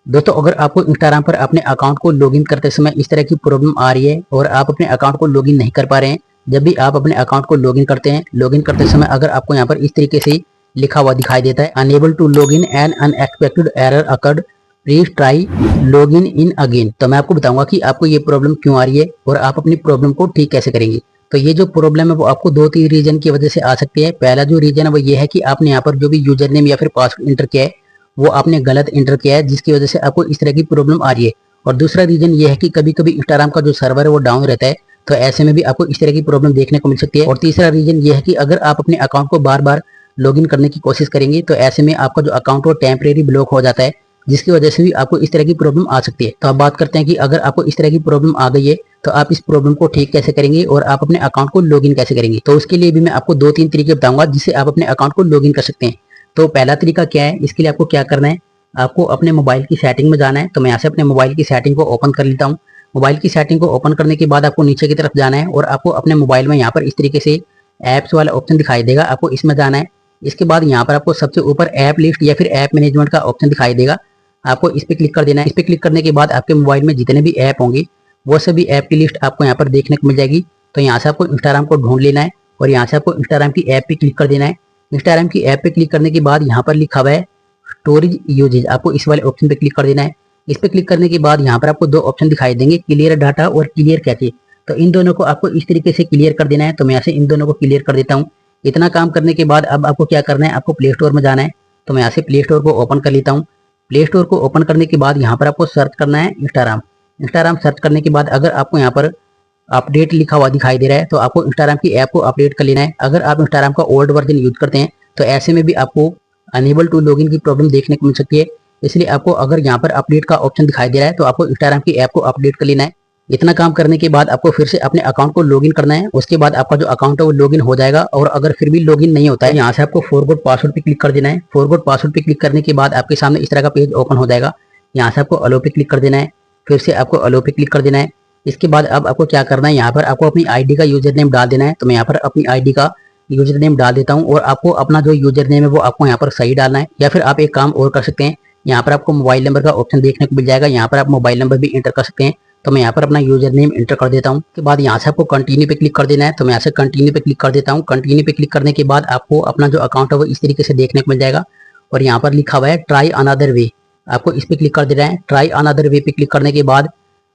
दोस्तों अगर आपको इंस्टाग्राम पर अपने अकाउंट को लॉगिन करते समय इस तरह की प्रॉब्लम आ रही है और आप अपने अकाउंट को लॉगिन नहीं कर पा रहे हैं, जब भी आप अपने अकाउंट को लॉगिन करते हैं, लॉगिन करते समय अगर आपको यहाँ पर इस तरीके से लिखा हुआ दिखाई देता है unable to login and unexpected error occurred, please try login in again, तो मैं आपको बताऊंगा कि आपको ये प्रॉब्लम क्यों आ रही है और आप अपनी प्रॉब्लम को ठीक कैसे करेंगे। तो ये जो प्रॉब्लम है वो आपको 2-3 रीजन की वजह से आ सकती है। पहला जो रीजन है वो ये है कि आपने यहाँ पर जो भी यूजर नेम या फिर पासवर्ड इंटर किया है वो आपने गलत इंटर किया है, जिसकी वजह से आपको इस तरह की प्रॉब्लम आ रही है। और दूसरा रीजन ये है कि कभी कभी इंस्टाग्राम का जो सर्वर है वो डाउन रहता है, तो ऐसे में भी आपको इस तरह की प्रॉब्लम देखने को मिल सकती है। और तीसरा रीजन ये है कि अगर आप अपने अकाउंट को बार बार लॉगिन करने की कोशिश करेंगे तो ऐसे में आपका जो अकाउंट वो टेम्परेरी ब्लॉक हो जाता है, जिसकी वजह से भी आपको इस तरह की प्रॉब्लम आ सकती है। तो अब बात करते हैं कि अगर आपको इस तरह की प्रॉब्लम आ गई है तो आप इस प्रॉब्लम को ठीक कैसे करेंगे और आप अपने अकाउंट को लॉगिन कैसे करेंगे। तो उसके लिए भी मैं आपको 2-3 तरीके बताऊंगा जिससे आप अपने अकाउंट को लॉगिन कर सकते हैं। तो पहला तरीका क्या है, इसके लिए आपको क्या करना है, आपको अपने मोबाइल की सेटिंग में जाना है। तो मैं यहाँ से अपने मोबाइल की सेटिंग को ओपन कर लेता हूँ। मोबाइल की सेटिंग को ओपन करने के बाद आपको नीचे की तरफ जाना है और आपको अपने मोबाइल में यहाँ पर इस तरीके से ऐप्स वाला ऑप्शन दिखाई देगा, आपको इसमें जाना है। इसके बाद यहाँ पर आपको सबसे ऊपर ऐप लिस्ट या फिर ऐप मैनेजमेंट का ऑप्शन दिखाई देगा, आपको इस पर क्लिक कर देना है। इस पर क्लिक करने के बाद आपके मोबाइल में जितने भी ऐप होंगे वो सभी ऐप की लिस्ट आपको यहाँ पर देखने को मिल जाएगी। तो यहाँ से आपको इंस्टाग्राम को ढूंढ लेना है और यहाँ से आपको इंस्टाग्राम की ऐप पे क्लिक कर देना है। इंस्टाग्राम की ऐप पे क्लिक करने के बाद यहाँ पर लिखा हुआ है स्टोरेज यूजेज, आपको इस वाले ऑप्शन पे क्लिक कर देना है। इस पे क्लिक करने के बाद यहाँ पर आपको 2 ऑप्शन दिखाई देंगे, क्लियर डाटा और क्लियर कैचे। तो इन दोनों को आपको इस तरीके से क्लियर कर देना है। तो मैं यहाँ से इन दोनों को क्लियर कर देता हूँ। इतना काम करने के बाद अब आपको क्या करना है, आपको प्ले स्टोर में जाना है। तो मैं यहाँ से प्ले स्टोर को ओपन कर लेता हूँ। प्ले स्टोर को ओपन करने के बाद यहाँ पर आपको सर्च करना है इंस्टाग्राम। इंस्टाग्राम सर्च करने के बाद अगर आपको यहाँ पर अपडेट लिखा हुआ दिखाई दे रहा है तो आपको इंस्टाग्राम की ऐप को अपडेट कर लेना है। अगर आप इंस्टाग्राम का ओल्ड वर्जन यूज करते हैं तो ऐसे में भी आपको अनेबल टू लॉगिन की प्रॉब्लम देखने को मिल सकती है। इसलिए आपको अगर यहाँ पर अपडेट का ऑप्शन दिखाई दे रहा है तो आपको इंस्टाग्राम की ऐप को अपडेट कर लेना है। इतना काम करने के बाद आपको फिर से अपने अकाउंट को लॉगिन करना है। उसके बाद आपका जो अकाउंट है वो लॉगिन हो जाएगा। और अगर फिर भी लॉगिन नहीं होता है, यहाँ से आपको फॉरगॉट पासवर्ड पे क्लिक कर देना है। फॉरगॉट पासवर्ड पे क्लिक करने के बाद आपके सामने इस तरह का पेज ओपन हो जाएगा। यहाँ से आपको अलो पे क्लिक कर देना है, फिर से आपको अलो पे क्लिक कर देना है। इसके बाद अब आपको क्या करना है, यहाँ पर आपको अपनी आईडी का यूजर नेम डाल देना है। तो मैं यहाँ पर अपनी आईडी का यूजर नेम डाल देता हूँ और आपको अपना जो यूजर नेम है वो आपको यहाँ पर सही डालना है। या फिर आप एक काम और कर सकते हैं, यहाँ पर आपको मोबाइल नंबर का ऑप्शन देखने को मिल जाएगा, यहाँ पर आप मोबाइल नंबर भी इंटर कर सकते हैं। तो मैं यहाँ पर अपना यूजर नेम इंटर कर देता हूँ। उसके बाद यहाँ से आपको कंटिन्यू पे क्लिक कर देना है। तो मैं यहाँ से कंटिन्यू पे क्लिक कर देता हूँ। कंटिन्यू पे क्लिक करने के बाद आपको अपना जो अकाउंट है वो इस तरीके से देखने को मिल जाएगा और यहाँ पर लिखा हुआ है ट्राई अनदर वे, आपको इस पर क्लिक कर देना है। ट्राई अनदर वे पे क्लिक करने के बाद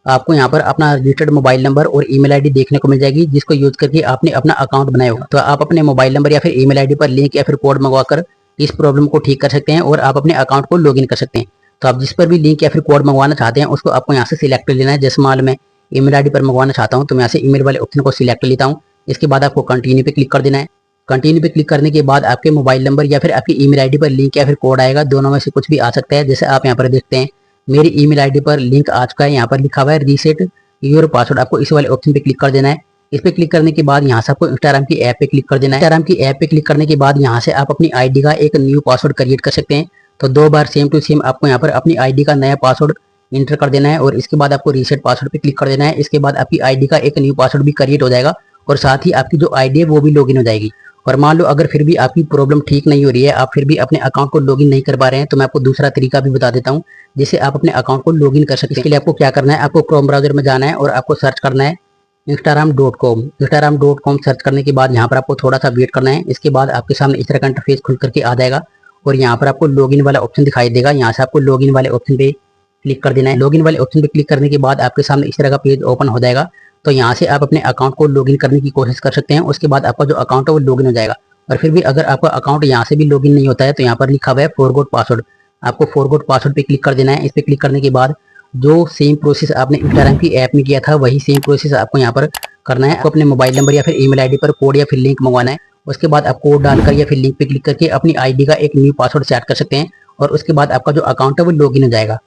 आपको यहाँ पर अपना रजिस्टर्ड मोबाइल नंबर और ईमेल आईडी देखने को मिल जाएगी, जिसको यूज करके आपने अपना अकाउंट बनाया होगा। तो आप अपने मोबाइल नंबर या फिर ईमेल आईडी पर लिंक या फिर कोड मंगवाकर इस प्रॉब्लम को ठीक कर सकते हैं और आप अपने अकाउंट को लॉगिन कर सकते हैं। तो आप जिस पर भी लिंक या फिर कोड मंगवाना चाहते हैं उसको आपको यहाँ से सिलेक्ट कर लेना है। जैसे मान लो मैं ईमेल आईडी पर मंगवाना चाहता हूँ तो मैं यहाँ से ईमेल वाले ऑप्शन को सिलेक्ट कर लेता हूँ। इसके बाद आपको कंटिन्यू पे क्लिक कर देना है। कंटिन्यू पे क्लिक करने के बाद आपके मोबाइल नंबर या फिर आपकी ईमेल आईडी पर लिंक या फिर कोड आएगा, दोनों में से कुछ भी आ सकता है। जैसे आप यहाँ पर देखते हैं मेरी ईमेल आईडी पर लिंक आ चुका है, यहाँ पर लिखा हुआ है रीसेट योर पासवर्ड, आपको इस वाले ऑप्शन पे क्लिक कर देना है। इस पे क्लिक करने के बाद यहाँ से आपको इंस्टाग्राम की ऐप पे क्लिक कर देना है। इंस्टाग्राम की ऐप पे क्लिक करने के बाद यहाँ से आप अपनी आईडी का एक न्यू पासवर्ड क्रिएट कर सकते हैं। तो 2 बार सेम टू सेम आपको यहाँ पर अपनी आईडी का नया पासवर्ड इंटर कर देना है और इसके बाद आपको रीसेट पासवर्ड पे क्लिक कर देना है। इसके बाद आपकी आईडी का एक न्यू पासवर्ड भी क्रिएट हो जाएगा और साथ ही आपकी जो आईडी है वो भी लॉगिन हो जाएगी। और मान लो अगर फिर भी आपकी प्रॉब्लम ठीक नहीं हो रही है, आप फिर भी अपने अकाउंट को लॉगिन नहीं कर पा रहे हैं, तो मैं आपको दूसरा तरीका भी बता देता हूँ जिससे आप अपने अकाउंट को लॉगिन कर सकते हैं। इसके लिए आपको क्या करना है, आपको क्रोम ब्राउजर में जाना है और आपको सर्च करना है instagram.com। instagram.com सर्च करने के बाद यहाँ पर आपको थोड़ा सा वेट करना है। इसके बाद आपके सामने इस तरह का इंटरफेस खुल करके आ जाएगा और यहाँ पर आपको लॉगिन वाला ऑप्शन दिखाई देगा। यहाँ से आपको लॉगिन वाले ऑप्शन पे क्लिक कर देना है। लॉगिन वाले ऑप्शन पे क्लिक करने के बाद आपके सामने इस तरह का पेज ओपन हो जाएगा। तो यहाँ से आप अपने अकाउंट को लॉगिन करने की कोशिश कर सकते हैं। उसके बाद आपका जो अकाउंट है वो लॉगिन हो जाएगा। और फिर भी अगर आपका अकाउंट यहाँ से भी लॉगिन नहीं होता है तो यहाँ पर लिखा हुआ है फॉरगॉट पासवर्ड, आपको फॉरगॉट पासवर्ड पे क्लिक कर देना है। इस पे क्लिक करने के बाद जो सेम प्रोसेस आपने इंस्टाग्राम की ऐप में किया था वही सेम प्रोसेस आपको यहाँ पर करना है। आपको अपने मोबाइल नंबर या फिर ईमेल आईडी पर कोड या फिर लिंक मंगवाना है। उसके बाद आप कोड डालकर या फिर लिंक पे क्लिक करके अपनी आईडी का एक न्यू पासवर्ड सेट कर सकते हैं और उसके बाद आपका जो अकाउंट है वो लॉगिन हो जाएगा।